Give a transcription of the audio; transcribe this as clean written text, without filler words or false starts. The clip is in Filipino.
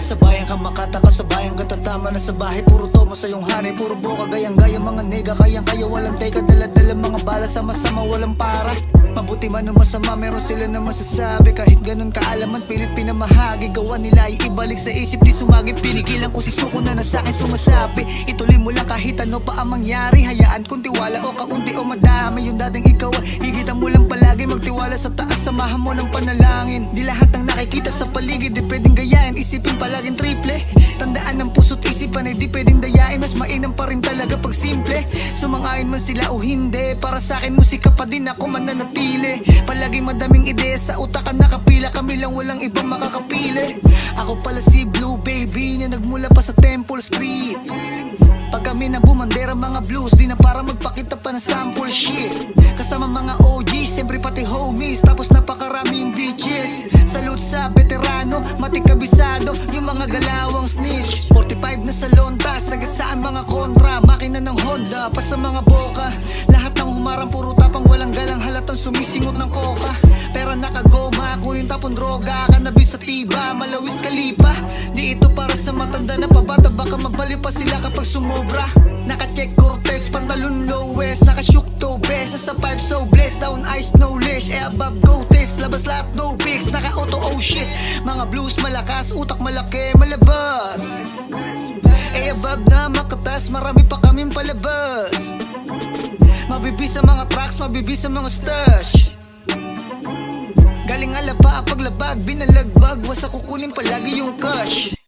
Kasabayan ka makata, kasabayan ka tatama na sa bahay. Puro tomo sa iyong hari, puro boka gayang-gaya. Mga nega, kayang kaya walang teka. Dala-dala mga bala, sama-sama walang para. Mabuti man o masama, meron sila na masasabi. Kahit ganun kaalaman, pilit pinamahagi. Gawa nila ay ibalik sa isip, di sumagi. Pinigilan ko si suko na sa'kin sumasapi. Ituloy mo lang kahit ano pa ang mangyari. Hayaan kung tiwala o kaunti o madami. Yung dating ikaw ay higitan mo lang palagi. Magtiwala sa taas, samahan mo ng panalangin. Di lahat ng nakikita sa paligid di pwedeng gayain. Isipin palaging triple. Tandaan ng puso't isipan ay di pwedeng dayain. Mas mainam pa rin talaga pag simple. Sumang-ayon man sila o hindi, para sa'kin musika pa din ako mananatili. Palaging madaming ideya sa utak ka nakapila. Kami lang walang ibang makakapili. Ako pala si Blue Baby na nagmula pa sa Temple Street. Pag kami na bumandera mga blues, di na para magpakita pa ng sample shit. Kasama mga OGs, siyempre pati homies. Tapos napakaraming bitches. Salute sa veterano, matikabisado. Yung mga galawang snitch. 45 na sa lontas, sagasaan mga kontra. Makina ng Honda, pa sa mga boka. Lahat ng humarang puro tapang walang galang. Halatang sumisingot ng coca. Pera nakagoma, kunin tapon droga. Cannabis sa tiba, malawis kalipa. Di ito para sa matanda na pabata. Baka mabali pa sila kapag sumobra. Naka-check Cortez, pantalon low west. Naka-shook to best, sa pipe so blessed. Down ice no less, above go test. Labas lahat no pics, naka-auto oh shit. Mga blues malakas, utak malaki, malabas. Above na makatas, marami pa kaming palabas. Mabibis sa mga tracks, mabibis sa mga stash. Galing alapa paglabag, binalagbag. Wasa kukunin palagi yung cash.